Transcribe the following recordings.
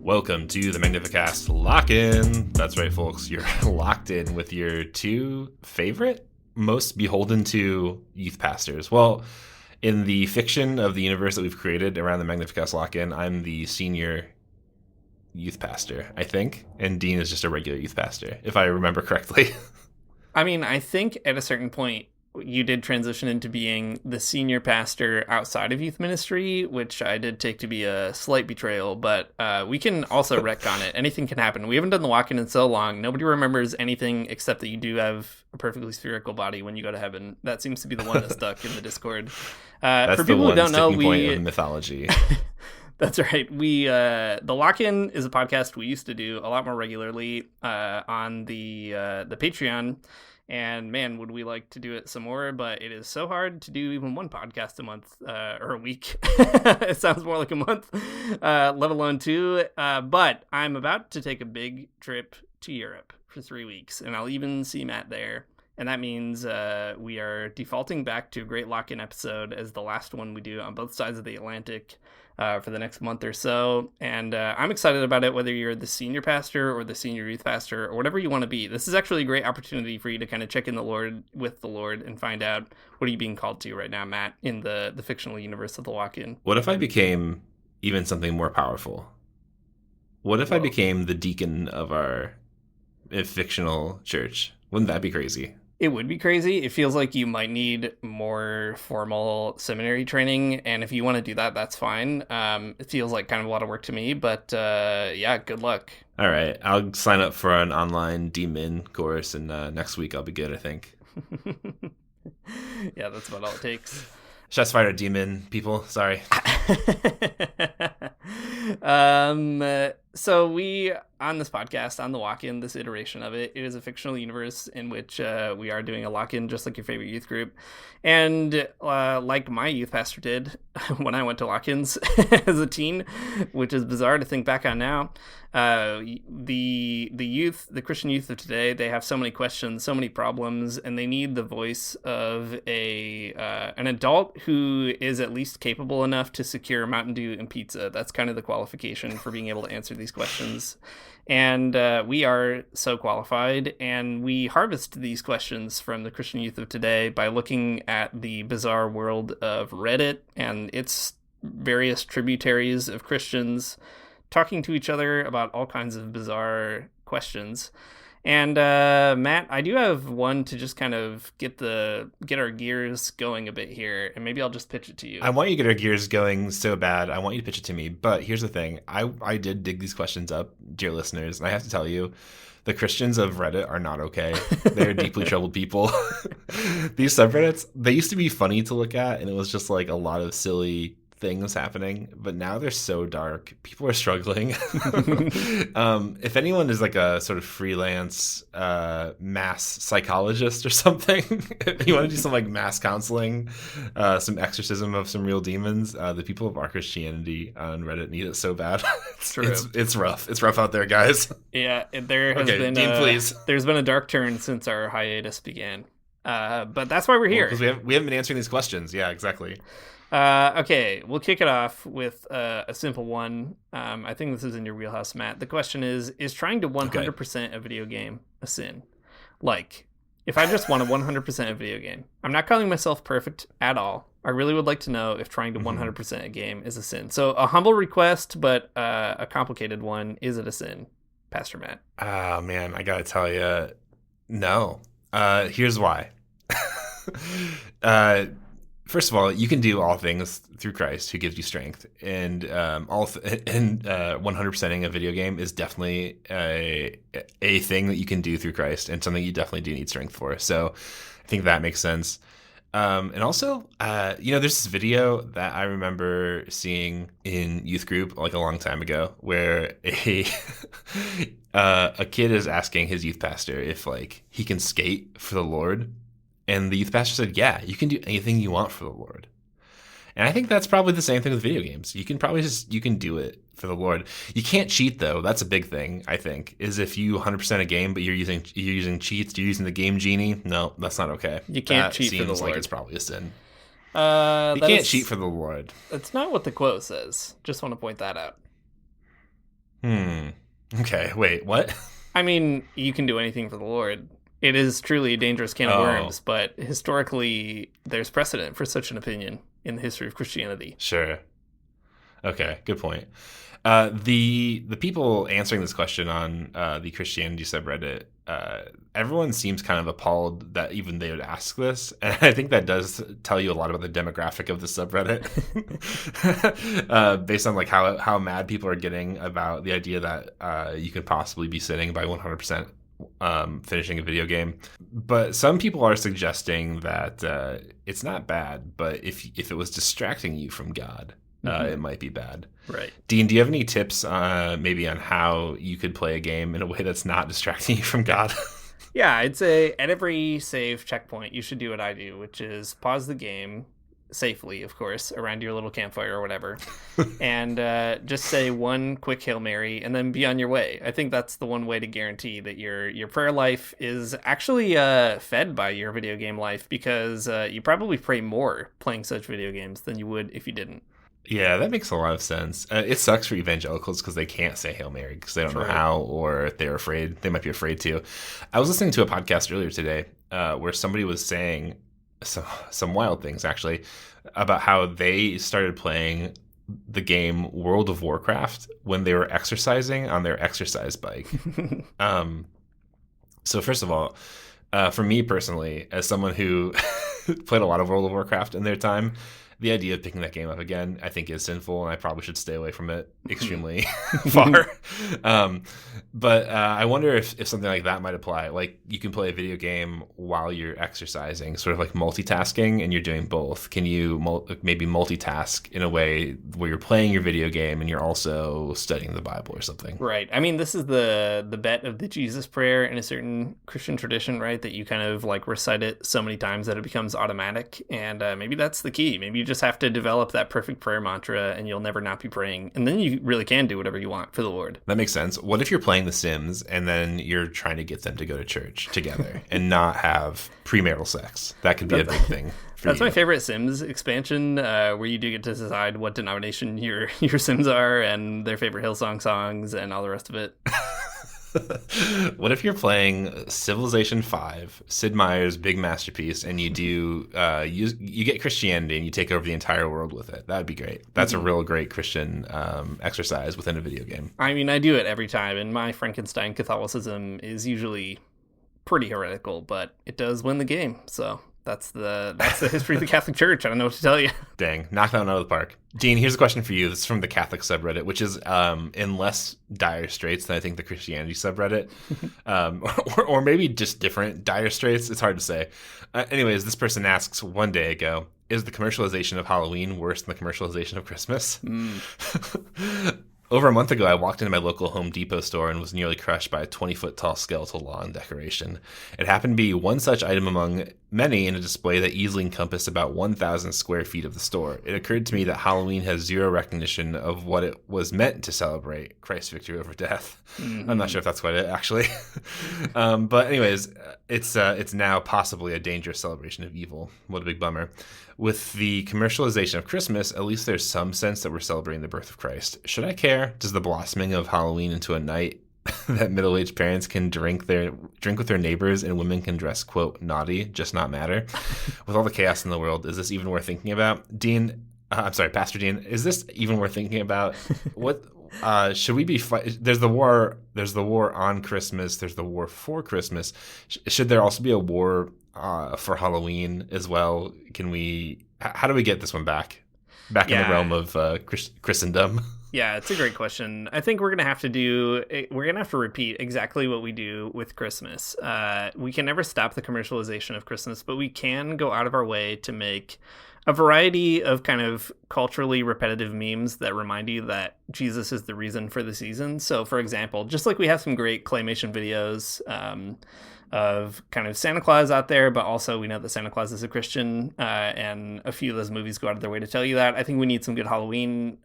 Welcome to the Magnificast Lockin. That's right, folks. You're locked in with your two favorite, most beholden to youth pastors. Well, in the fiction of the universe that we've created around the Magnificast Lockin, I'm the senior youth pastor, I think, and Dean is just a regular youth pastor, if I remember correctly. I mean, I think at a certain point, you did transition into being the senior pastor outside of youth ministry, which I did take to be a slight betrayal, but we can also retcon it. Anything can happen. We haven't done the walk-in in so long. Nobody remembers anything except that you do have a perfectly spherical body when you go to heaven. That seems to be the one that's stuck in the Discord. That's for people the who don't know, point of mythology. That's right. The Lock-In is a podcast we used to do a lot more regularly on the Patreon. And man, would we like to do it some more, but it is so hard to do even one podcast a month or a week. It sounds more like a month, let alone two. But I'm about to take a big trip to Europe for 3 weeks, and I'll even see Matt there. And that means we are defaulting back to a great lock-in episode as the last one we do on both sides of the Atlantic for the next month or so. And I'm excited about it, whether you're the senior pastor or the senior youth pastor or whatever you want to be. This is actually a great opportunity for you to kind of check in with the Lord and find out what are you being called to right now, Matt, in the fictional universe of the lock-in. What if I became even something more powerful? What if I became the deacon of our fictional church? Wouldn't that be crazy? It would be crazy. It feels like you might need more formal seminary training, and if you want to do that, that's fine. It feels like kind of a lot of work to me, but yeah, good luck. All right, I'll sign up for an online D-Min course, and next week I'll be good, I think. Yeah, that's about all it takes. Shots fired at D-Min people, sorry. So we, on this podcast, on the Lock-In, this iteration of it, it is a fictional universe in which we are doing a lock-in just like your favorite youth group. And like my youth pastor did when I went to lock-ins as a teen, which is bizarre to think back on now, the Christian youth of today, they have so many questions, so many problems, and they need the voice of an adult who is at least capable enough to secure Mountain Dew and pizza. That's kind of the qualification for being able to answer these questions. And we are so qualified, and we harvest these questions from the Christian youth of today by looking at the bizarre world of Reddit and its various tributaries of Christians talking to each other about all kinds of bizarre questions. And Matt, I do have one to just kind of get our gears going a bit here, and maybe I'll just pitch it to you. I want you to get our gears going so bad. I want you to pitch it to me. But here's the thing. I did dig these questions up, dear listeners, and I have to tell you, the Christians of Reddit are not okay. They're deeply troubled people. These subreddits, they used to be funny to look at, and it was just like a lot of silly things happening, but now they're so dark. People are struggling. If anyone is like a sort of freelance mass psychologist or something, if you want to do some like mass counseling, some exorcism of some real demons, the people of our Christianity on Reddit need it so bad. It's rough. It's rough out there, guys. Yeah, there has been Dean, please. There's been a dark turn since our hiatus began. But that's why we're here. Because we haven't been answering these questions. Yeah, exactly. Okay, we'll kick it off with a simple one. I think this is in your wheelhouse, Matt. The question is trying to 100% a video game a sin? Like, if I just want to 100% a video game, I'm not calling myself perfect at all. I really would like to know if trying to 100% a game is a sin. So a humble request, but a complicated one. Is it a sin, Pastor Matt? Oh, man, I gotta tell you, no. Here's why. First of all, you can do all things through Christ who gives you strength, and 100%ing a video game is definitely a thing that you can do through Christ, and something you definitely do need strength for. So I think that makes sense. And also, there's this video that I remember seeing in youth group like a long time ago, where a kid is asking his youth pastor if like he can skate for the Lord. And the youth pastor said, yeah, you can do anything you want for the Lord. And I think that's probably the same thing with video games. You can do it for the Lord. You can't cheat, though. That's a big thing, I think, is if you 100% a game, but you're using cheats, you're using the game genie. No, that's not okay. You can't cheat for the Lord. Seems like it's probably a sin. You can't cheat for the Lord. That's not what the quote says. Just want to point that out. Hmm. Okay. Wait. What? I mean, you can do anything for the Lord. It is truly a dangerous can of Oh, worms, but historically, there's precedent for such an opinion in the history of Christianity. sure. Okay. Good point. The people answering this question on the Christianity subreddit, everyone seems kind of appalled that even they would ask this, and I think that does tell you a lot about the demographic of the subreddit, based on like how mad people are getting about the idea that you could possibly be sinning by 100%. Finishing a video game, but some people are suggesting that it's not bad, but if it was distracting you from God, it might be bad. Right. Dean, do you have any tips maybe on how you could play a game in a way that's not distracting you from God? Yeah, I'd say at every save checkpoint, you should do what I do, which is pause the game safely, of course, around your little campfire or whatever, and just say one quick Hail Mary and then be on your way. I think that's the one way to guarantee that your prayer life is actually fed by your video game life, because you probably pray more playing such video games than you would if you didn't. Yeah, that makes a lot of sense. It sucks for evangelicals because they can't say Hail Mary because they don't know True. how, or they're afraid. They might be afraid to. I was listening to a podcast earlier today where somebody was saying some wild things, actually, about how they started playing the game World of Warcraft when they were exercising on their exercise bike. So first of all, for me personally, as someone who played a lot of World of Warcraft in their time, the idea of picking that game up again, I think, is sinful, and I probably should stay away from it extremely far. But I wonder if something like that might apply. Like, you can play a video game while you're exercising, sort of like multitasking, and you're doing both. Can you maybe multitask in a way where you're playing your video game and you're also studying the Bible or something? Right. I mean, this is the bet of the Jesus prayer in a certain Christian tradition, right? That you kind of like recite it so many times that it becomes automatic. And maybe that's the key. Maybe you just have to develop that perfect prayer mantra and you'll never not be praying. And then you really can do whatever you want for the Lord. That makes sense. What if you're playing The Sims and then you're trying to get them to go to church together and not have premarital sex? That could be a big thing. That's my favorite Sims expansion, where you do get to decide what denomination your Sims are and their favorite Hillsong songs and all the rest of it. What if you're playing Civilization 5, Sid Meier's big masterpiece, and you do you get Christianity and you take over the entire world with it? That'd be great. That's a real great Christian exercise within a video game. I mean, I do it every time, and my Frankenstein Catholicism is usually pretty heretical, but it does win the game, so that's the history of the Catholic Church. I don't know what to tell you. Dang, knock that one out of the park. Dean, here's a question for you. This is from the Catholic subreddit, which is in less dire straits than I think the Christianity subreddit, or maybe just different dire straits. It's hard to say. Anyways, this person asks, one day ago, is the commercialization of Halloween worse than the commercialization of Christmas? Over a month ago, I walked into my local Home Depot store and was nearly crushed by a 20-foot tall skeletal lawn decoration. It happened to be one such item among many in a display that easily encompassed about 1,000 square feet of the store. It occurred to me that Halloween has zero recognition of what it was meant to celebrate, Christ's victory over death. I'm not sure if that's quite it, actually. But anyways, it's now possibly a dangerous celebration of evil. What a big bummer. With the commercialization of Christmas, at least there's some sense that we're celebrating the birth of Christ. Should I care? Does the blossoming of Halloween into a night that middle-aged parents can drink with their neighbors and women can dress, quote, naughty, just not matter? With all the chaos in the world, is this even worth thinking about? Dean, I'm sorry, Pastor Dean, is this even worth thinking about? What should we be there's the war on Christmas, there's the war for Christmas. Should there also be a war for Halloween as well? How do we get this one back in the realm of Christendom? Yeah, it's a great question. I think we're gonna have to repeat exactly what we do with Christmas. We can never stop the commercialization of Christmas, but we can go out of our way to make a variety of kind of culturally repetitive memes that remind you that Jesus is the reason for the season. So, for example, just like we have some great claymation videos of kind of Santa Claus out there, but also we know that Santa Claus is a Christian, and a few of those movies go out of their way to tell you that. I think we need some good Halloween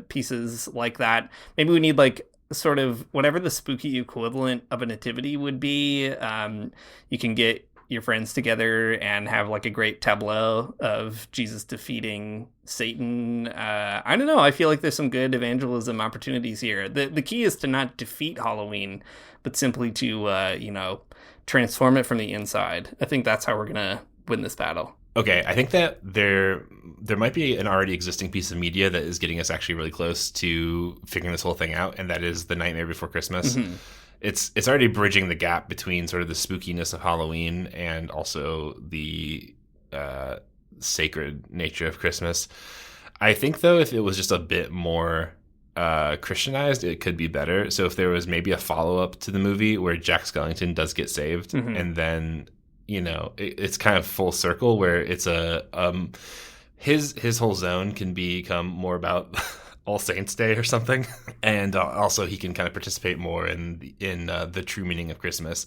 pieces like that. Maybe we need like sort of whatever the spooky equivalent of a nativity would be. You can get your friends together and have like a great tableau of Jesus defeating Satan. I don't know. I feel like there's some good evangelism opportunities here. The key is to not defeat Halloween, but simply to, transform it from the inside. I think that's how we're going to win this battle. Okay, I think that there might be an already existing piece of media that is getting us actually really close to figuring this whole thing out, and that is The Nightmare Before Christmas. Mm-hmm. It's already bridging the gap between sort of the spookiness of Halloween and also the sacred nature of Christmas. I think, though, if it was just a bit more Christianized, it could be better. So if there was maybe a follow-up to the movie where Jack Skellington does get saved, mm-hmm. and then... it's kind of full circle where it's his whole zone can become more about All Saints Day or something, and also he can kind of participate more in the true meaning of Christmas.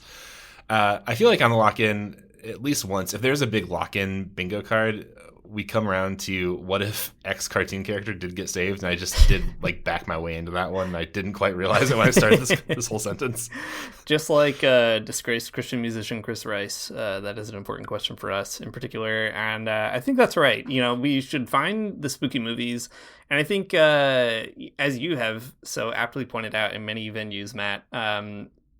I feel like on the lock-in, at least once, if there's a big lock-in bingo card, we come around to what if X cartoon character did get saved, and I just did like back my way into that one, and I didn't quite realize it when I started this whole sentence. Just like disgraced Christian musician Chris Rice, that is an important question for us in particular, and I think that's right. We should find the spooky movies, and I think as you have so aptly pointed out in many venues, Matt,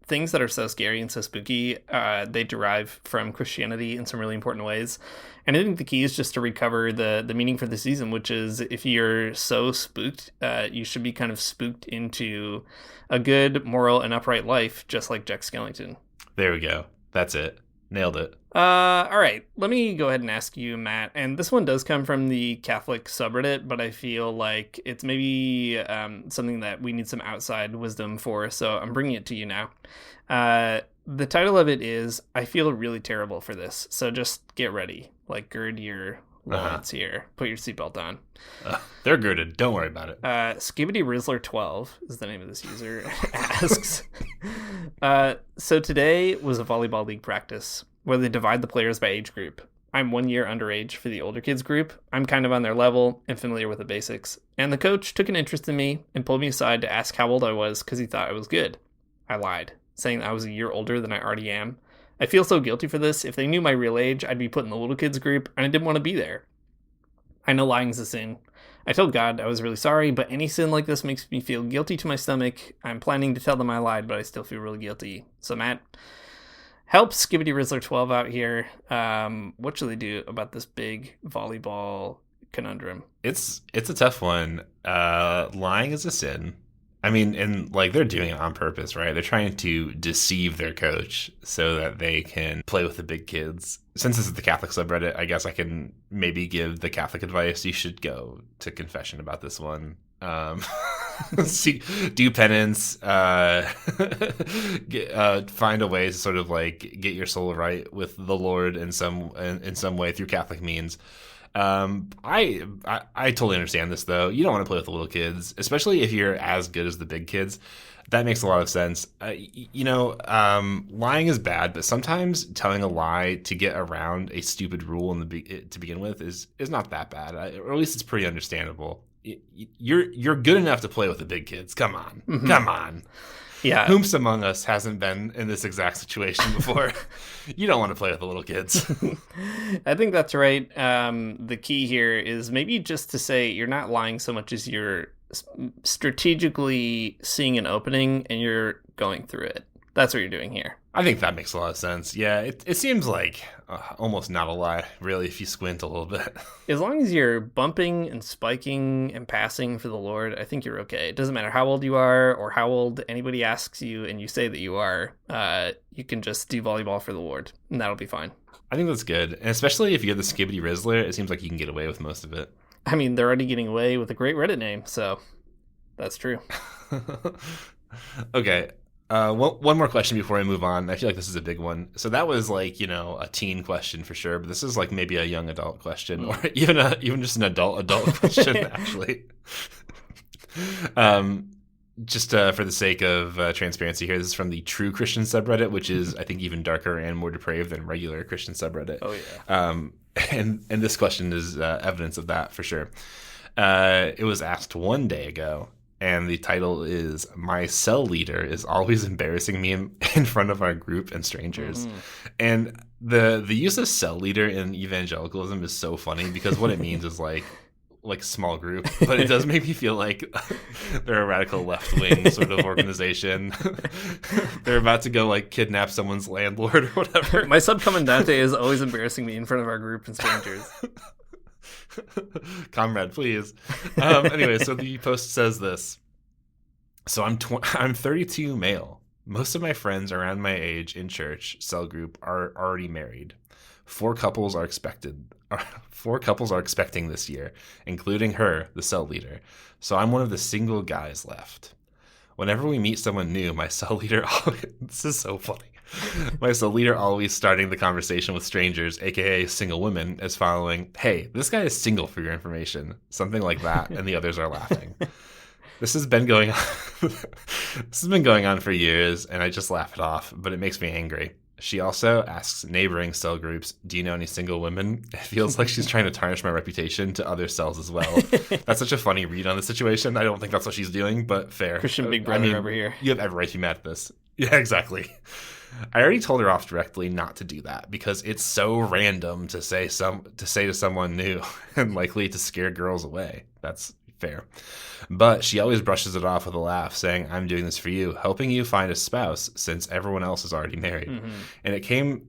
things that are so scary and so spooky, they derive from Christianity in some really important ways. And I think the key is just to recover the meaning for the season, which is if you're so spooked, you should be kind of spooked into a good, moral, and upright life, just like Jack Skellington. There we go. That's it. Nailed it. All right. Let me go ahead and ask you, Matt. And this one does come from the Catholic subreddit, but I feel like it's maybe something that we need some outside wisdom for. So I'm bringing it to you now. The title of it is, I feel really terrible for this. So just get ready. Like, gird your loins here. Put your seatbelt on. They're girded. Don't worry about it. Skibbity Rizzler 12 is the name of this user. Asks, so today was a volleyball league practice where they divide the players by age group. I'm 1 year underage for the older kids group. I'm kind of on their level and familiar with the basics. And the coach took an interest in me and pulled me aside to ask how old I was because he thought I was good. I lied, saying I was a year older than I already am. I feel so guilty for this. If they knew my real age, I'd be put in the little kids group, and I didn't want to be there. I know lying's a sin. I told God I was really sorry, but any sin like this makes me feel guilty to my stomach. I'm planning to tell them I lied, but I still feel really guilty. So Matt, help Skibbity Rizzler 12 out here. What should they do about this big volleyball conundrum? It's a tough one. Lying is a sin. I mean, and like they're doing it on purpose, right? They're trying to deceive their coach so that they can play with the big kids. Since this is the Catholic subreddit, I guess I can maybe give the Catholic advice. You should go to confession about this one. Do penance, find a way to sort of like get your soul right with the Lord in some way through Catholic means. I totally understand this though. You don't want to play with the little kids, especially if you're as good as the big kids. That makes a lot of sense. Lying is bad, but sometimes telling a lie to get around a stupid rule to begin with is not that bad, or at least it's pretty understandable. You're good enough to play with the big kids. Come on, mm-hmm. Come on. Yeah. Whomst among us hasn't been in this exact situation before? You don't want to play with the little kids. I think that's right. The key here is maybe just to say you're not lying so much as you're strategically seeing an opening and you're going through it. That's what you're doing here. I think that makes a lot of sense. Yeah, it seems like almost not a lie, really, if you squint a little bit. As long as you're bumping and spiking and passing for the Lord, I think you're okay. It doesn't matter how old you are or how old anybody asks you and you say that you are. You can just do volleyball for the Lord, and that'll be fine. I think that's good. And especially if you have the Skibbity Rizzler, it seems like you can get away with most of it. I mean, they're already getting away with a great Reddit name, so that's true. Okay. One more question before I move on. I feel like this is a big one. So that was like, a teen question for sure, but this is like maybe a young adult question, or even just an adult question, actually. Just for the sake of transparency here, this is from the True Christian subreddit, which is, I think, even darker and more depraved than regular Christian subreddit. Oh, yeah. And this question is evidence of that for sure. It was asked one day ago, and the title is "My Cell Leader is Always Embarrassing Me in front of our group and strangers." And the use of cell leader in evangelicalism is so funny because what it means is like small group, but it does make me feel like they're a radical left-wing sort of organization. They're about to go like kidnap someone's landlord or whatever. My subcomandante is always embarrassing me in front of our group and strangers. Comrade, please. Anyway, so the post says this. So I'm 32 male. Most of my friends around my age in church cell group are already married. Four couples are expecting this year, including her, the cell leader. So I'm one of the single guys left. Whenever we meet someone new, my cell leader this is so funny. My cell leader always starting the conversation with strangers, aka single women, as following, "Hey, this guy is single for your information." Something like that, and the others are laughing. This has been going on for years, and I just laugh it off, but it makes me angry. She also asks neighboring cell groups, "Do you know any single women?" It feels like she's trying to tarnish my reputation to other cells as well. That's such a funny read on the situation. I don't think that's what she's doing, but fair. Christian Big Brother over here. You have every right to be mad at this. Yeah, exactly. I already told her off directly not to do that because it's so random to say to someone new and likely to scare girls away. That's fair. But she always brushes it off with a laugh, saying, "I'm doing this for you, helping you find a spouse since everyone else is already married." And it came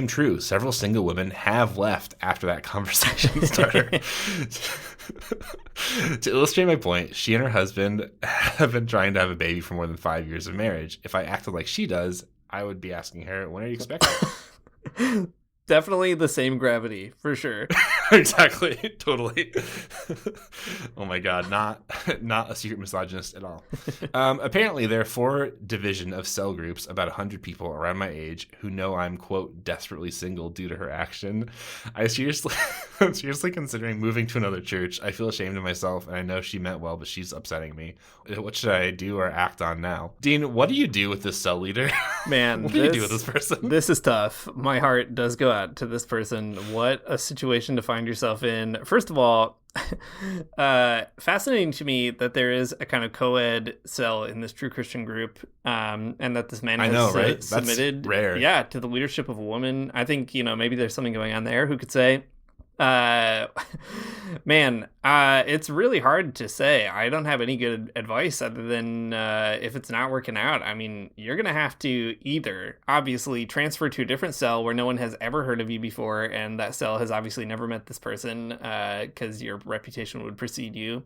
true. Several single women have left after that conversation started. To illustrate my point, she and her husband have been trying to have a baby for more than 5 years of marriage. If I acted like she does, I would be asking her, "When are you expecting?" Definitely the same gravity, for sure. Exactly. Totally. Oh my God. Not a secret misogynist at all. Apparently, there are 4 division of cell groups, about 100 people around my age, who know I'm, quote, desperately single due to her action. I'm seriously considering moving to another church. I feel ashamed of myself, and I know she meant well, but she's upsetting me. What should I do or act on now? Dean, what do you do with this cell leader? Man, what do you do with this person? This is tough. My heart does go out to this person. What a situation to find yourself in. First of all, fascinating to me that there is a kind of co-ed cell in this True Christian group, and that this man has submitted, rare. Yeah, to the leadership of a woman. I think maybe there's something going on there. Who could say? Man, it's really hard to say. I don't have any good advice other than if it's not working out, I mean, you're going to have to either obviously transfer to a different cell where no one has ever heard of you before, and that cell has obviously never met this person because your reputation would precede you,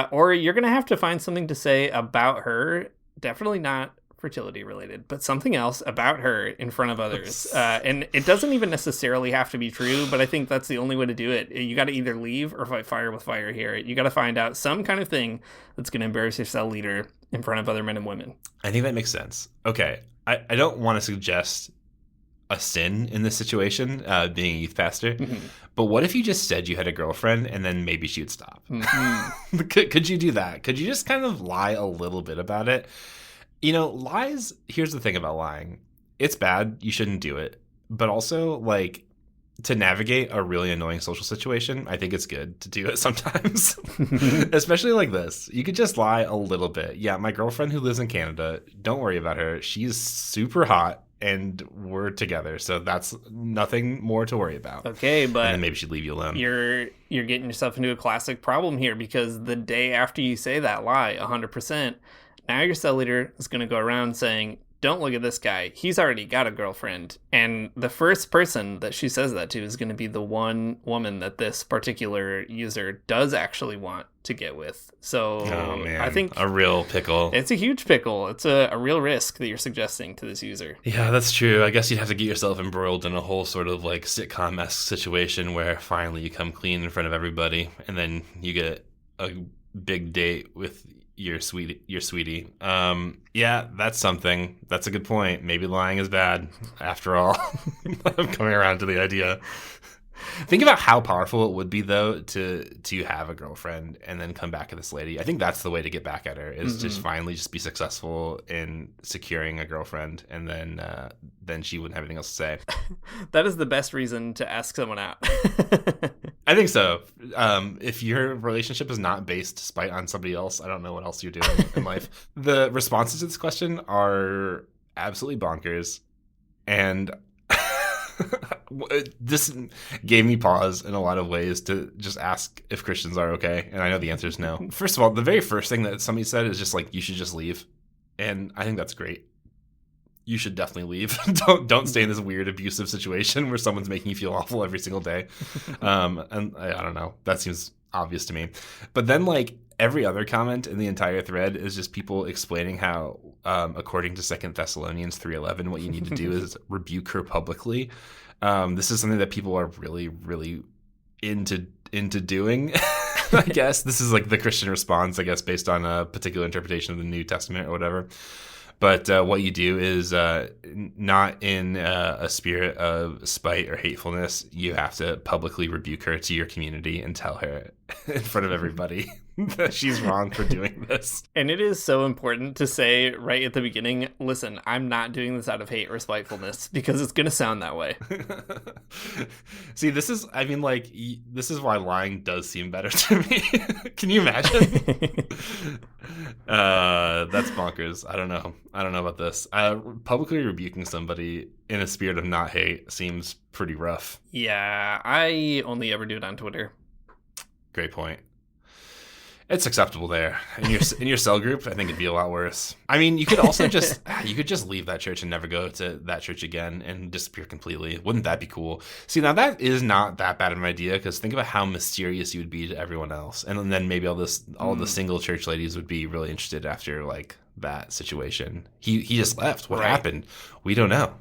or you're going to have to find something to say about her, definitely not fertility related, but something else about her in front of others. And it doesn't even necessarily have to be true, but I think that's the only way to do it. You got to either leave or fight fire with fire here. You got to find out some kind of thing that's going to embarrass your cell leader in front of other men and women. I think that makes sense. Okay. I don't want to suggest a sin in this situation, being a youth pastor, but what if you just said you had a girlfriend and then maybe she would stop? Could you do that? Could you just kind of lie a little bit about it? Lies, here's the thing about lying. It's bad. You shouldn't do it. But also, like, to navigate a really annoying social situation, I think it's good to do it sometimes. Especially like this. You could just lie a little bit. Yeah, my girlfriend who lives in Canada, don't worry about her. She's super hot and we're together. So that's nothing more to worry about. Okay, but and then maybe she'd leave you alone. You're getting yourself into a classic problem here, because the day after you say that lie, 100%, now your cell leader is going to go around saying, "Don't look at this guy. He's already got a girlfriend." And the first person that she says that to is going to be the one woman that this particular user does actually want to get with. So I think a real pickle. It's a huge pickle. It's a real risk that you're suggesting to this user. Yeah, that's true. I guess you'd have to get yourself embroiled in a whole sort of like sitcom-esque situation where finally you come clean in front of everybody and then you get a big date with your sweetie. Yeah, that's something. That's a good point. Maybe lying is bad after all. I'm coming around to the idea. Think about how powerful it would be, though, to have a girlfriend and then come back at this lady. I think that's the way to get back at her, is just finally just be successful in securing a girlfriend, and then she wouldn't have anything else to say. That is the best reason to ask someone out. I think so. If your relationship is not based spite on somebody else, I don't know what else you're doing in life. The responses to this question are absolutely bonkers, and this gave me pause in a lot of ways to just ask if Christians are okay, and I know the answer is no. First of all, the very first thing that somebody said is just like, you should just leave, and I think that's great. You should definitely leave. Don't stay in this weird abusive situation where someone's making you feel awful every single day. And I don't know, that seems obvious to me. But then like every other comment in the entire thread is just people explaining how, according to 2 Thessalonians 3:11, what you need to do is rebuke her publicly. This is something that people are really, really into doing. I guess this is like the Christian response, I guess, based on a particular interpretation of the New Testament or whatever. But what you do is not in a spirit of spite or hatefulness. You have to publicly rebuke her to your community and tell her in front of everybody that she's wrong for doing this. And it is so important to say right at the beginning, listen, I'm not doing this out of hate or spitefulness, because it's going to sound that way. See, this is why lying does seem better to me. Can you imagine? That's bonkers. I don't know about this. Publicly rebuking somebody in a spirit of not hate seems pretty rough. Yeah, I only ever do it on Twitter. Great point. It's acceptable there. In your cell group, I think it'd be a lot worse. I mean, you could also just leave that church and never go to that church again and disappear completely. Wouldn't that be cool? See, now that is not that bad of an idea, because think about how mysterious you would be to everyone else, and then maybe all the single church ladies would be really interested after like that situation. He just left. What happened? We don't know.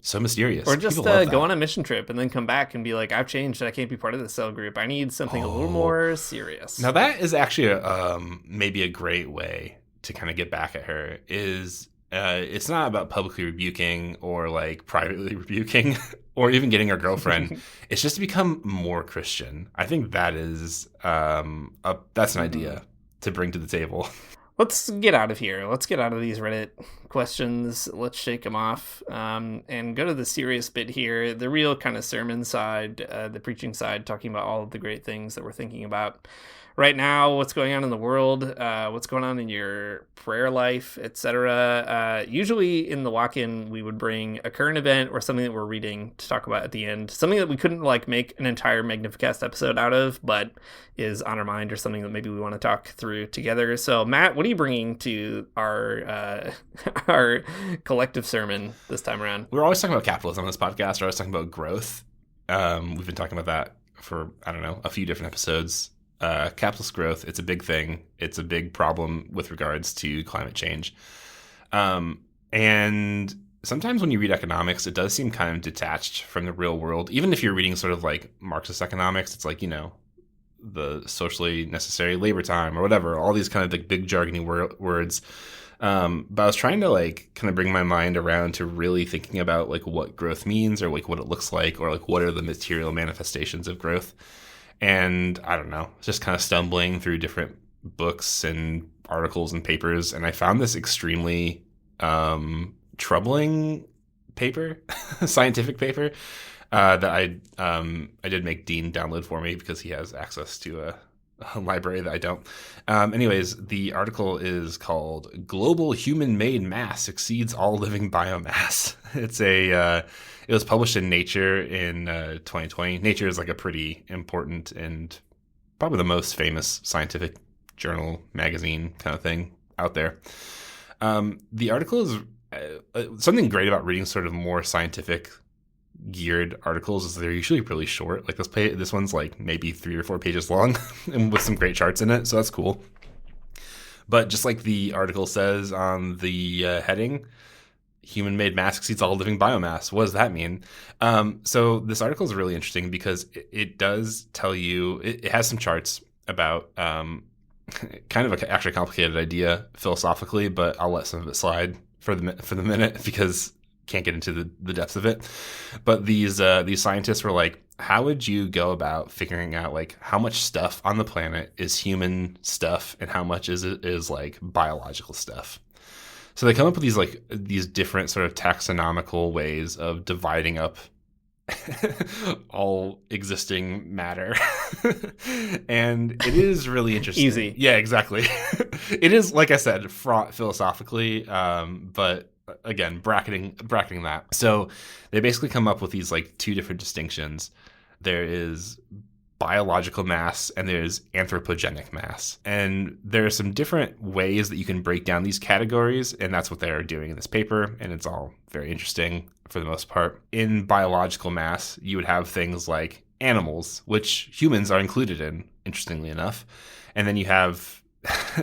So mysterious. Or just go on a mission trip and then come back and be like, I've changed. I can't be part of the cell group. I need something a little more serious. Now that is actually maybe a great way to kind of get back at her. Is it's not about publicly rebuking or like privately rebuking or even getting her girlfriend. It's just to become more Christian. I think that is that's an idea to bring to the table. Let's get out of here. Let's get out of these Reddit questions. Let's shake them off and go to the serious bit here. The real kind of sermon side, the preaching side, talking about all of the great things that we're thinking about right now, what's going on in the world, what's going on in your prayer life, etc. Usually in the lock-in, we would bring a current event or something that we're reading to talk about at the end. Something that we couldn't like make an entire Magnificast episode out of, but is on our mind, or something that maybe we want to talk through together. So Matt, what are you bringing to our our collective sermon this time around? We're always talking about capitalism on this podcast. We're always talking about growth. We've been talking about that for, I don't know, a few different episodes. Capitalist growth, it's a big thing. It's a big problem with regards to climate change. And sometimes when you read economics, it does seem kind of detached from the real world. Even if you're reading sort of like Marxist economics, it's like, the socially necessary labor time or whatever, all these kind of like big jargony words. But I was trying to like kind of bring my mind around to really thinking about like what growth means, or like what it looks like, or like what are the material manifestations of growth. And I don't know, just kind of stumbling through different books and articles and papers. And I found this extremely troubling paper, scientific paper, that I did make Dean download for me because he has access to a library that I don't. Anyways, the article is called "Global Human-Made Mass Exceeds All Living Biomass." It was published in Nature in 2020. Nature is like a pretty important and probably the most famous scientific journal, magazine kind of thing out there. The article is something great about reading sort of more scientific geared articles is they're usually really short. Like this one's like maybe 3 or 4 pages long and with some great charts in it, so that's cool. But just like the article says on the heading, human-made mass exceeds all living biomass. What does that mean? So this article is really interesting because it does tell you, it has some charts about kind of a actually complicated idea philosophically, but I'll let some of it slide for the minute because can't get into the depths of it. But these scientists were like, how would you go about figuring out like how much stuff on the planet is human stuff and how much is like biological stuff? So they come up with these different sort of taxonomical ways of dividing up all existing matter. And it is really interesting. Easy. Yeah, exactly. It is, like I said, fraught philosophically, but again, bracketing that. So they basically come up with these like two different distinctions. There is biological mass and there's anthropogenic mass. And there are some different ways that you can break down these categories, and that's what they're doing in this paper, and it's all very interesting for the most part. In biological mass, you would have things like animals, which humans are included in, interestingly enough. And then you have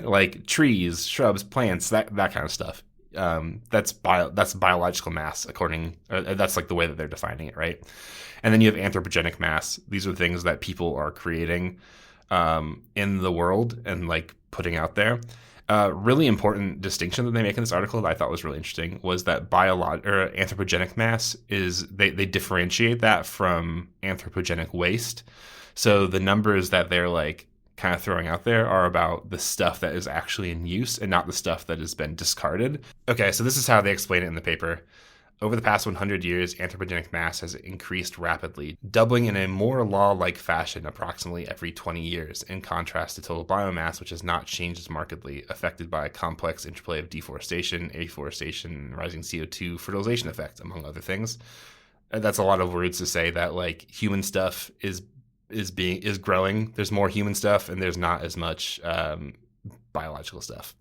like trees, shrubs, plants, that kind of stuff. That's biological mass that's like the way that they're defining it, right? And then you have anthropogenic mass. These are things that people are creating in the world and like putting out there. Really important distinction that they make in this article that I thought was really interesting was that anthropogenic mass is they differentiate that from anthropogenic waste. So the numbers that they're like kind of throwing out there are about the stuff that is actually in use and not the stuff that has been discarded. Okay, so this is how they explain it in the paper. Over the past 100 years, anthropogenic mass has increased rapidly, doubling in a more law-like fashion approximately every 20 years, in contrast to total biomass, which has not changed as markedly, affected by a complex interplay of deforestation, afforestation, rising CO2, fertilization effect, among other things. That's a lot of words to say that like human stuff is growing. There's more human stuff, and there's not as much biological stuff.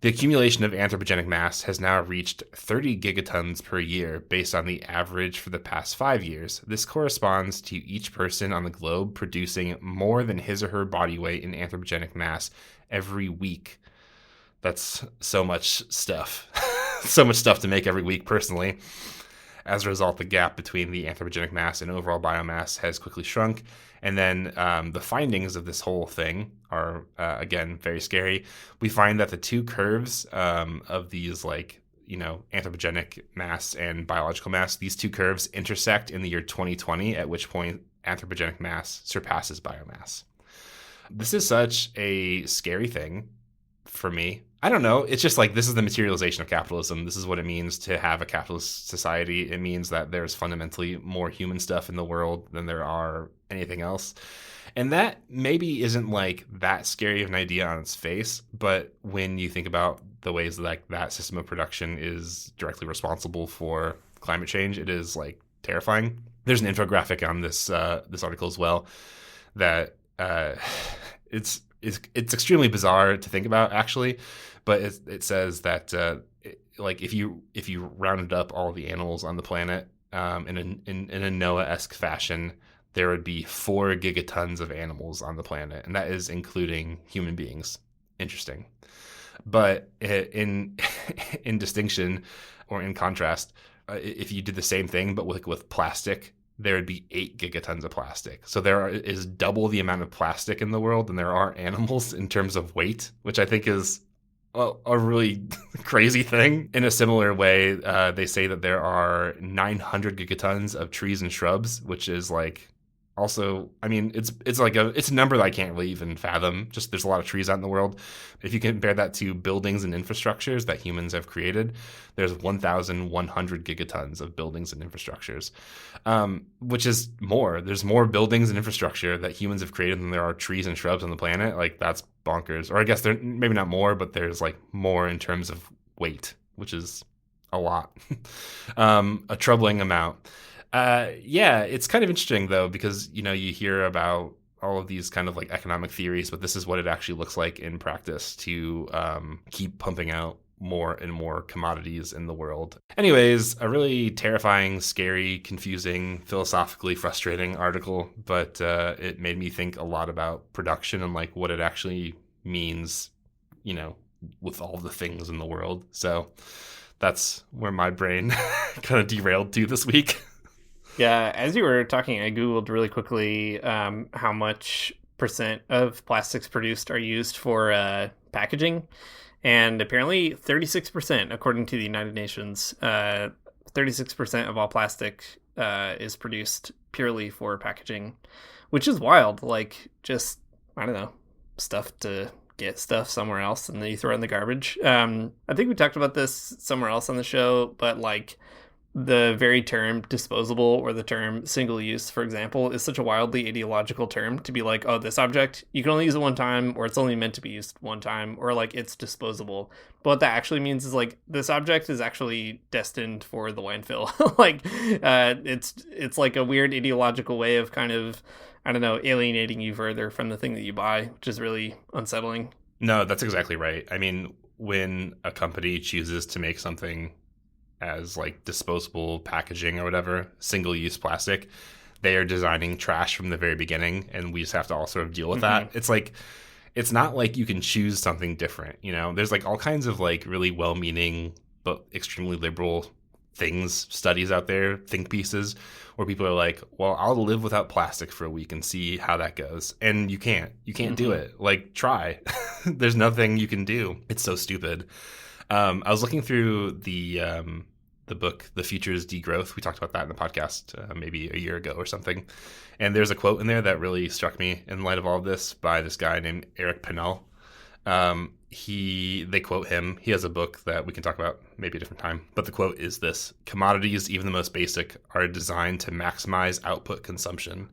The accumulation of anthropogenic mass has now reached 30 gigatons per year based on the average for the past 5 years. This corresponds to each person on the globe producing more than his or her body weight in anthropogenic mass every week. That's so much stuff. So much stuff to make every week, personally. As a result, the gap between the anthropogenic mass and overall biomass has quickly shrunk. And then the findings of this whole thing are, again, very scary. We find that the two curves of these, like, anthropogenic mass and biological mass, these two curves intersect in the year 2020, at which point anthropogenic mass surpasses biomass. This is such a scary thing for me. I don't know. It's just like, this is the materialization of capitalism. This is what it means to have a capitalist society. It means that there's fundamentally more human stuff in the world than there are anything else. And that maybe isn't like that scary of an idea on its face, but when you think about the ways that like that system of production is directly responsible for climate change, it is like terrifying. There's an infographic on this article as well that it's extremely bizarre to think about, actually, but it says that like if you rounded up all the animals on the planet in a Noah-esque fashion, there would be 4 gigatons of animals on the planet, and that is including human beings. Interesting. But in distinction or in contrast, if you did the same thing but with plastic, there would be 8 gigatons of plastic. So there is double the amount of plastic in the world than there are animals in terms of weight, which I think is a really crazy thing. In a similar way, they say that there are 900 gigatons of trees and shrubs, which is like also, I mean, it's a number that I can't really even fathom. Just there's a lot of trees out in the world. If you compare that to buildings and infrastructures that humans have created, there's 1,100 gigatons of buildings and infrastructures, which is more. There's more buildings and infrastructure that humans have created than there are trees and shrubs on the planet. Like, that's bonkers. Or I guess there maybe not more, but there's like more in terms of weight, which is a lot, a troubling amount. Yeah, it's kind of interesting though, because you hear about all of these kind of like economic theories, but this is what it actually looks like in practice to keep pumping out more and more commodities in the world. Anyways, a really terrifying, scary, confusing, philosophically frustrating article, but it made me think a lot about production and like what it actually means, with all the things in the world. So that's where my brain kind of derailed to this week. Yeah, as you were talking, I Googled really quickly how much percent of plastics produced are used for packaging. And apparently 36%, according to the United Nations, 36% of all plastic is produced purely for packaging, which is wild. Like, just, I don't know, stuff to get stuff somewhere else and then you throw it in the garbage. I think we talked about this somewhere else on the show, but like the very term disposable or the term single use, for example, is such a wildly ideological term to be like, oh, this object, you can only use it one time, or it's only meant to be used one time, or like it's disposable. But what that actually means is like this object is actually destined for the landfill. Like it's like a weird ideological way of kind of, I don't know, alienating you further from the thing that you buy, which is really unsettling. No, that's exactly right. I mean, when a company chooses to make something as like disposable packaging or whatever, single-use plastic, they are designing trash from the very beginning, and we just have to all sort of deal with that. It's like, it's not like you can choose something different, you know? There's like all kinds of like really well-meaning but extremely liberal studies out there, think pieces, where people are like, well, I'll live without plastic for a week and see how that goes. And you can't do it. Like, try. There's nothing you can do. It's so stupid. I was looking through the book, The Future's Degrowth. We talked about that in the podcast maybe a year ago or something. And there's a quote in there that really struck me in light of all of this by this guy named Eric Pennell. They quote him. He has a book that we can talk about maybe a different time. But the quote is this: "Commodities, even the most basic, are designed to maximize output consumption.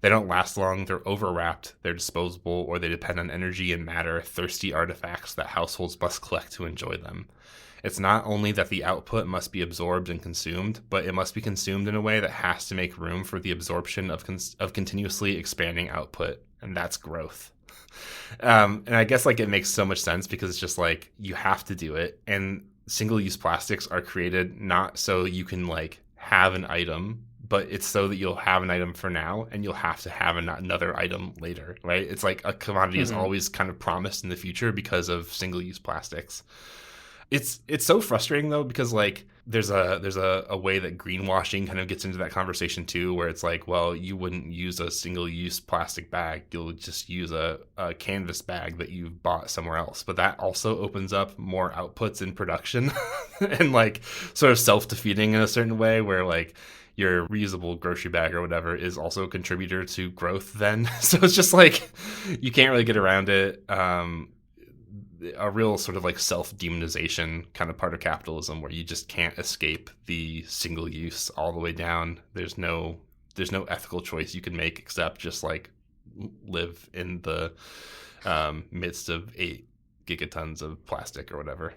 They don't last long, they're overwrapped, they're disposable, or they depend on energy and matter, thirsty artifacts that households must collect to enjoy them. It's not only that the output must be absorbed and consumed, but it must be consumed in a way that has to make room for the absorption of continuously expanding output, and that's growth." And I guess like it makes so much sense because it's just like you have to do it, and single-use plastics are created not so you can like have an item, but it's so that you'll have an item for now and you'll have to have another item later, right? It's like a commodity is always kind of promised in the future because of single-use plastics. It's so frustrating though, because like there's a way that greenwashing kind of gets into that conversation too, where it's like, well, you wouldn't use a single-use plastic bag, you'll just use a canvas bag that you've bought somewhere else. But that also opens up more outputs in production and like sort of self-defeating in a certain way, where like your reusable grocery bag or whatever is also a contributor to growth then. So it's just like you can't really get around it. A real sort of like self-demonization kind of part of capitalism, where you just can't escape the single use all the way down. There's no ethical choice you can make except just like live in the midst of 8 gigatons of plastic or whatever.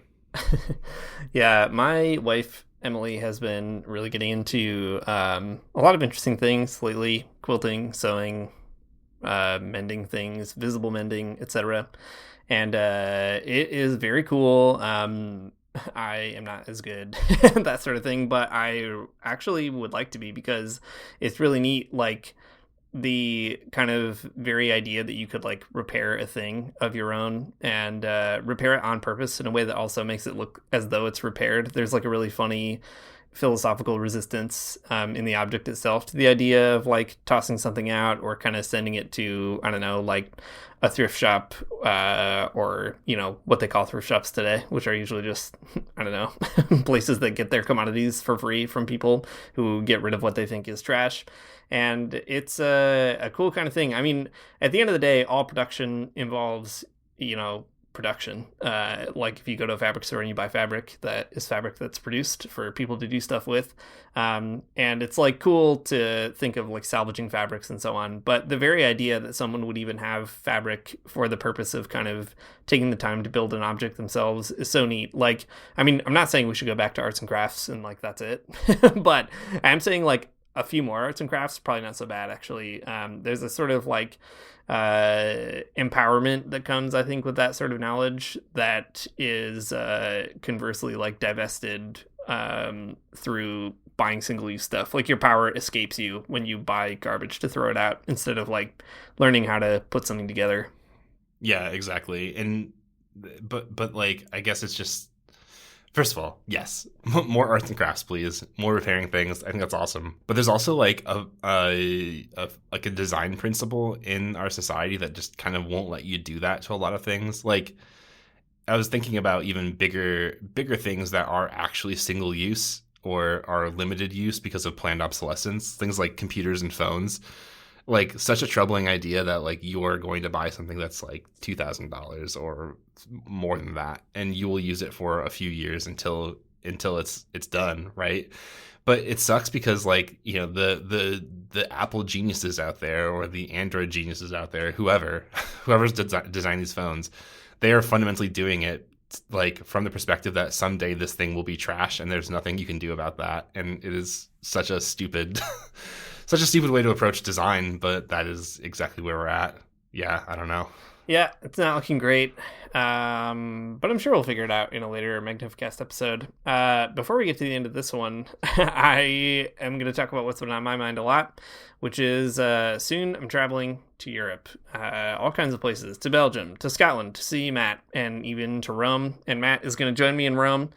Yeah, my wife Emily has been really getting into a lot of interesting things lately: quilting, sewing, mending things, visible mending, etc. And it is very cool. I am not as good at that sort of thing, but I actually would like to be, because it's really neat. Like the kind of very idea that you could like repair a thing of your own and repair it on purpose in a way that also makes it look as though it's repaired. There's like a really funny philosophical resistance in the object itself to the idea of like tossing something out or kind of sending it to, I don't know, like a thrift shop or, you know, what they call thrift shops today, which are usually just, I don't know, places that get their commodities for free from people who get rid of what they think is trash. And it's a cool kind of thing. I mean, at the end of the day, all production involves, you know, production. Like if you go to a fabric store and you buy fabric, that is fabric that's produced for people to do stuff with. And it's like cool to think of like salvaging fabrics and so on. But the very idea that someone would even have fabric for the purpose of kind of taking the time to build an object themselves is so neat. Like, I mean, I'm not saying we should go back to arts and crafts and like that's it, but I'm saying like a few more arts and crafts, probably not so bad actually. There's a sort of like empowerment that comes, I think, with that sort of knowledge that is conversely like divested through buying single-use stuff. Like your power escapes you when you buy garbage to throw it out instead of like learning how to put something together. Yeah, exactly. And but like I guess it's just, first of all, yes, more arts and crafts, please. More repairing things. I think that's awesome. But there's also like a design principle in our society that just kind of won't let you do that to a lot of things. Like I was thinking about even bigger things that are actually single use, or are limited use because of planned obsolescence, things like computers and phones. Like, such a troubling idea that like you're going to buy something that's like $2,000 or more than that, and you will use it for a few years until it's done, right? But it sucks because like, you know, the Apple geniuses out there, or the Android geniuses out there, whoever's designed these phones, they are fundamentally doing it like from the perspective that someday this thing will be trash and there's nothing you can do about that. And it is such a stupid such a stupid way to approach design, but that is exactly where we're at. Yeah, I don't know. Yeah, it's not looking great, but I'm sure we'll figure it out in a later Magnificast episode. Before we get to the end of this one, I am going to talk about what's been on my mind a lot, which is soon I'm traveling to Europe, all kinds of places, to Belgium, to Scotland, to see Matt, and even to Rome. And Matt is going to join me in Rome.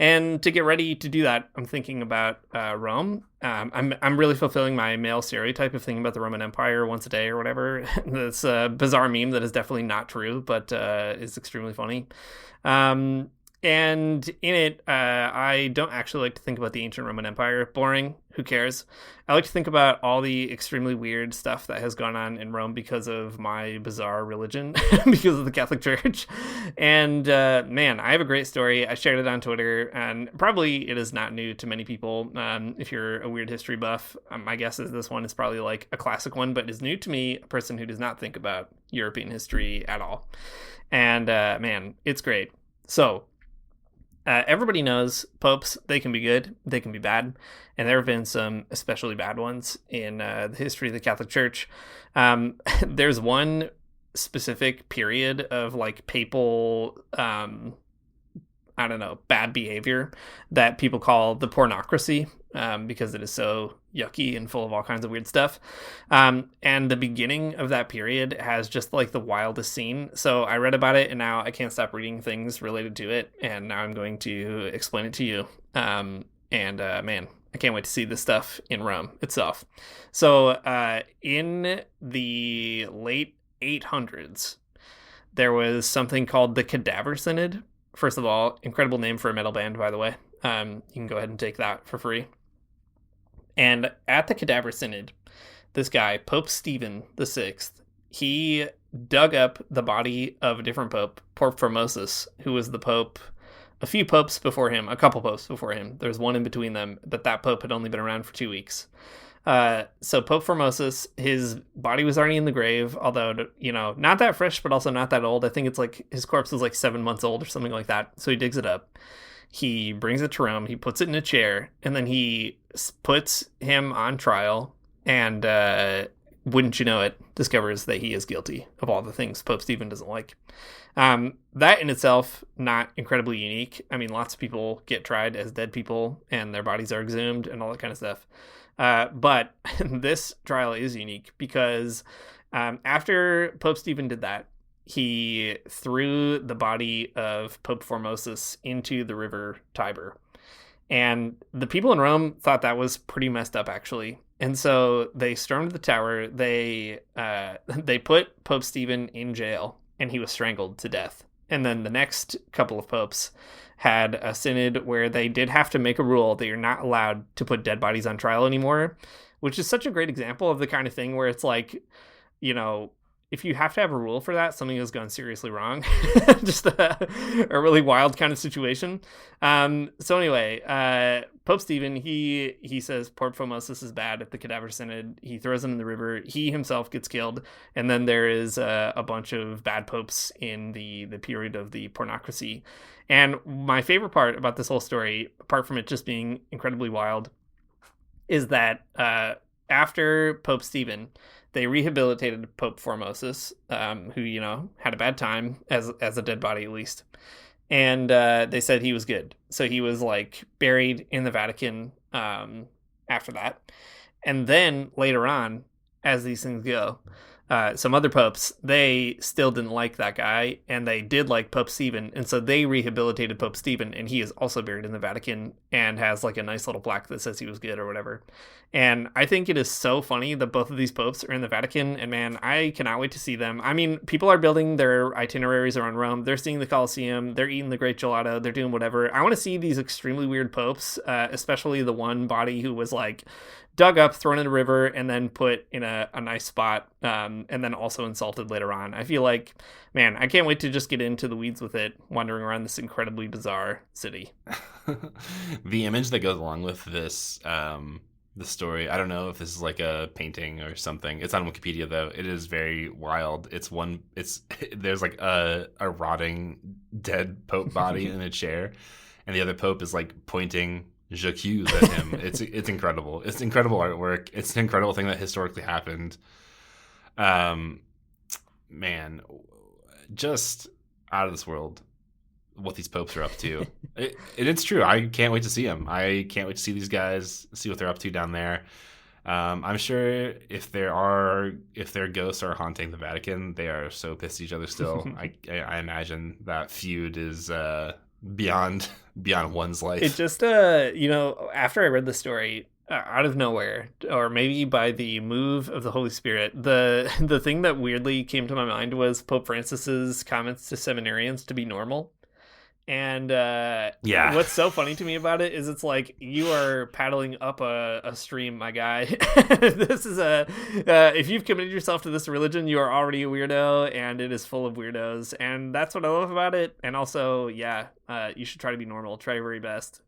And to get ready to do that, I'm thinking about Rome. I'm really fulfilling my male stereotype of thinking about the Roman Empire once a day or whatever. That's a bizarre meme that is definitely not true, but is extremely funny. And in it, I don't actually like to think about the ancient Roman Empire. Boring. Who cares? I like to think about all the extremely weird stuff that has gone on in Rome because of my bizarre religion, because of the Catholic Church. And man, I have a great story. I shared it on Twitter, and probably it is not new to many people. If you're a weird history buff, my guess is this one is probably like a classic one, but is new to me, a person who does not think about European history at all. And man, it's great. So, everybody knows popes, they can be good, they can be bad, and there have been some especially bad ones in the history of the Catholic Church. There's one specific period of like papal, I don't know, bad behavior that people call the pornocracy, because it is so yucky and full of all kinds of weird stuff. And the beginning of that period has just like the wildest scene. So I read about it, and now I can't stop reading things related to it. And now I'm going to explain it to you. Man, I can't wait to see this stuff in Rome itself. So in the late 800s, there was something called the Cadaver Synod. First of all, incredible name for a metal band, by the way. You can go ahead and take that for free. And at the Cadaver Synod, this guy, Pope Stephen VI, he dug up the body of a different pope, Pope Formosus, who was the pope a few popes before him, a couple popes before him. There's one in between them, but that pope had only been around for 2 weeks. So Pope Formosus, his body was already in the grave, although, you know, not that fresh, but also not that old. I think it's like his corpse was like 7 months old or something like that. So he digs it up. He brings it to Rome. He puts it in a chair, and then he puts him on trial. And wouldn't you know it, discovers that he is guilty of all the things Pope Stephen doesn't like. That in itself, not incredibly unique. I mean, lots of people get tried as dead people, and their bodies are exhumed and all that kind of stuff. But this trial is unique because after Pope Stephen did that, he threw the body of Pope Formosus into the river Tiber. And the people in Rome thought that was pretty messed up, actually. And so they stormed the tower. They put Pope Stephen in jail, and he was strangled to death. And then the next couple of popes had a synod where they did have to make a rule that you're not allowed to put dead bodies on trial anymore, which is such a great example of the kind of thing where it's like, you know, if you have to have a rule for that, something has gone seriously wrong. Just a really wild kind of situation. So anyway, Pope Stephen, he says Pope Formosus is bad at the Cadaver Synod. He throws him in the river. He himself gets killed. And then there is a bunch of bad popes in the period of the pornocracy. And my favorite part about this whole story, apart from it just being incredibly wild, is that after Pope Stephen, they rehabilitated Pope Formosus, who, you know, had a bad time as a dead body, at least. And they said he was good. So he was, like, buried in the Vatican after that. And then later on, as these things go, some other popes, they still didn't like that guy, and they did like Pope Stephen, and so they rehabilitated Pope Stephen, and he is also buried in the Vatican and has like a nice little plaque that says he was good or whatever. And I think it is so funny that both of these popes are in the Vatican, and man, I cannot wait to see them. I mean, people are building their itineraries around Rome. They're seeing the Colosseum. They're eating the great gelato. They're doing whatever. I want to see these extremely weird popes, especially the one body who was like dug up, thrown in a river, and then put in a nice spot, and then also insulted later on. I feel like, man, I can't wait to just get into the weeds with it, wandering around this incredibly bizarre city. The image that goes along with this, the story, I don't know if this is like a painting or something. It's on Wikipedia though. It is very wild. There's like a rotting dead pope body in a chair, and the other pope is like pointing j'accuse at him. It's incredible. It's incredible artwork. It's an incredible thing that historically happened. Man, just out of this world what these popes are up to. It's true. I can't wait to see them. I can't wait to see these guys, see what they're up to down there. I'm sure if their ghosts are haunting the Vatican, they are so pissed at each other still. I imagine that feud is beyond one's life. It just after I read the story, out of nowhere, or maybe by the move of the Holy Spirit, the thing that weirdly came to my mind was Pope Francis's comments to seminarians to be normal. And what's so funny to me about it is it's like, you are paddling up a stream, my guy. This is if you've committed yourself to this religion, you are already a weirdo, and it is full of weirdos. And that's what I love about it. And also, you should try to be normal. Try your very best.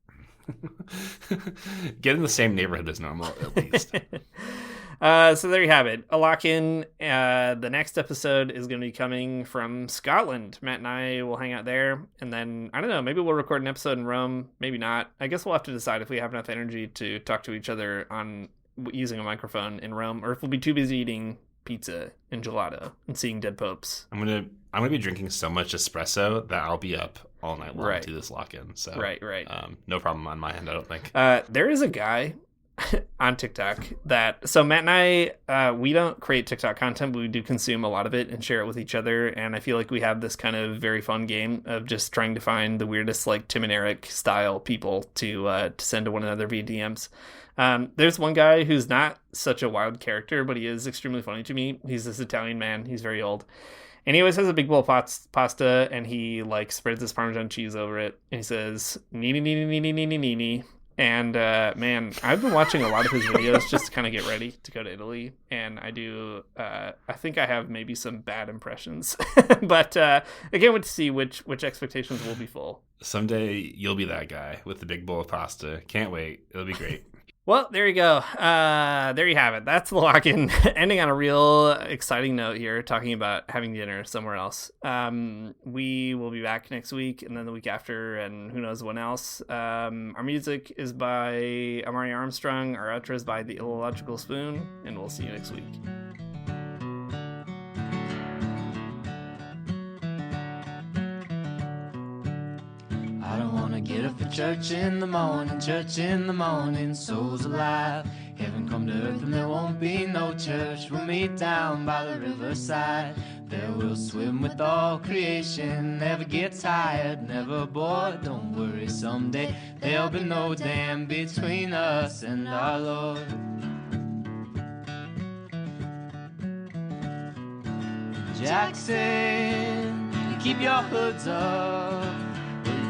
Get in the same neighborhood as normal, at least. So there you have it. A lock-in. The next episode is going to be coming from Scotland. Matt and I will hang out there. And then, I don't know, maybe we'll record an episode in Rome. Maybe not. I guess we'll have to decide if we have enough energy to talk to each other on using a microphone in Rome, or if we'll be too busy eating pizza and gelato and seeing dead popes. I'm gonna be drinking so much espresso that I'll be up all night long to this lock-in. So right. No problem on my end, I don't think. There is a guy on TikTok so Matt and I, we don't create TikTok content, but we do consume a lot of it and share it with each other. And I feel like we have this kind of very fun game of just trying to find the weirdest, like Tim and Eric style people to send to one another via DMs. There's one guy who's not such a wild character, but he is extremely funny to me. He's this Italian man. He's very old. And he always has a big bowl of pasta, and he like spreads this Parmesan cheese over it. And he says, "Nini, nini, nini, nini, nini." And man, I've been watching a lot of his videos just to kind of get ready to go to Italy. And I think I have maybe some bad impressions. But I can't wait to see which expectations will be full. Someday you'll be that guy with the big bowl of pasta. Can't wait. It'll be great. Well, there you go. There you have it. That's the lock-in. Ending on a real exciting note here, talking about having dinner somewhere else. We will be back next week, and then the week after, and who knows when else. Our music is by Amari Armstrong. Our outro is by The Illogical Spoon, and we'll see you next week. I don't wanna get up for church in the morning, souls alive. Heaven come to earth and there won't be no church. We'll meet down by the riverside. There we'll swim with all creation. Never get tired, never bored. Don't worry, someday there'll be no dam between us and our Lord. Jackson, keep your hoods up.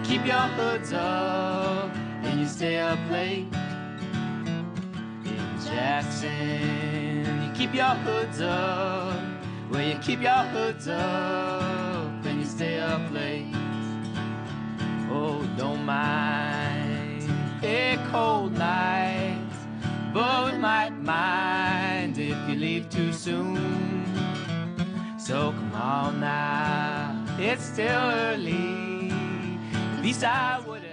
Keep your hoods up and you stay up late. In Jackson, you keep your hoods up. Well, you keep your hoods up and you stay up late. Oh, don't mind a cold night, but we might mind if you leave too soon. So come on now, it's still early. At least I wouldn't.